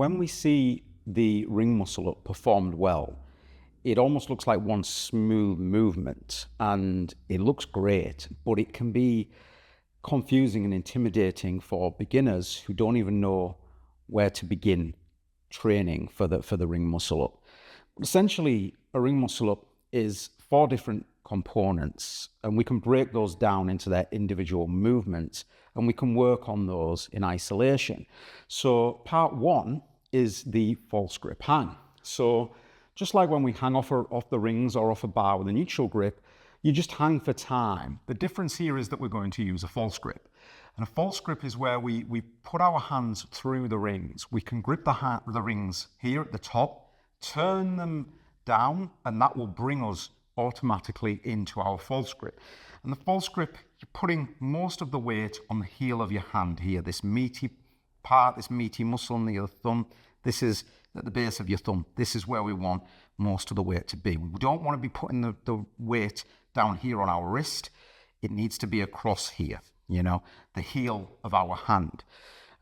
when we see the ring muscle up performed well, it almost looks like one smooth movement and it looks great, but it can be confusing and intimidating for beginners who don't even know where to begin training for the ring muscle up. Essentially, a ring muscle up is 4 different components, and we can break those down into their individual movements, and we can work on those in isolation. So part 1 is the false grip hang. So just like when we hang off the rings or off a bar with a neutral grip, you just hang for time. The difference here is that we're going to use a false grip. And a false grip is where we put our hands through the rings. We can grip the rings here at the top, turn them down, and that will bring us automatically into our false grip. And the false grip, you're putting most of the weight on the heel of your hand here, this meaty part, this meaty muscle in your thumb. This is at the base of your thumb. This is where we want most of the weight to be. We don't want to be putting the weight down here on our wrist. It needs to be across here, the heel of our hand.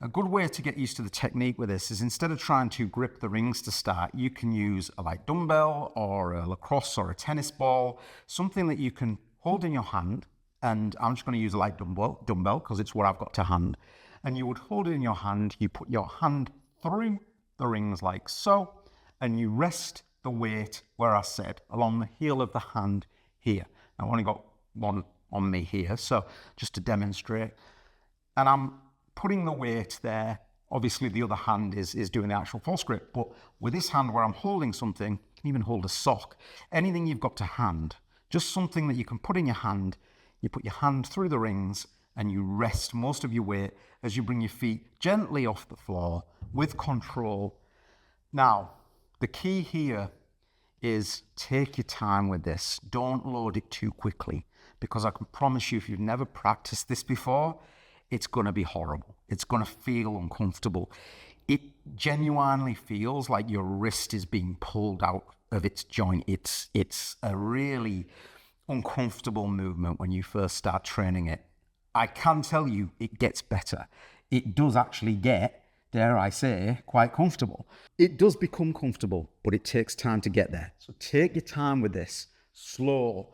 A good way to get used to the technique with this is, instead of trying to grip the rings to start, you can use a light dumbbell or a lacrosse or a tennis ball, something that you can hold in your hand. And I'm just going to use a light dumbbell because it's what I've got to hand. And you would hold it in your hand, you put your hand through the rings like so, and you rest the weight where I said, along the heel of the hand here. I've only got one on me here, so just to demonstrate. And I'm putting the weight there. Obviously the other hand is doing the actual false grip, but with this hand where I'm holding something, you can even hold a sock, anything you've got to hand, just something that you can put in your hand. You put your hand through the rings and you rest most of your weight as you bring your feet gently off the floor with control. Now, the key here is take your time with this. Don't load it too quickly, because I can promise you, if you've never practiced this before, it's going to be horrible. It's going to feel uncomfortable. It genuinely feels like your wrist is being pulled out of its joint. It's a really uncomfortable movement when you first start training it. I can tell you it gets better. It does actually get, dare I say, quite comfortable. It does become comfortable, but it takes time to get there. So take your time with this. Slow,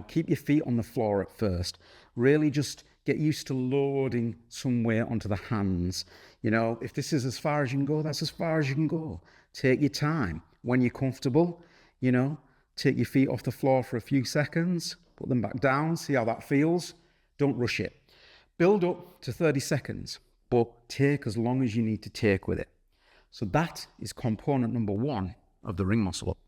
keep your feet on the floor at first. Really just get used to loading some weight onto the hands. If this is as far as you can go, that's as far as you can go. Take your time. When you're comfortable, take your feet off the floor for a few seconds, put them back down, see how that feels. Don't rush it. Build up to 30 seconds, but take as long as you need to take with it. So that is component number 1 of the ring muscle up.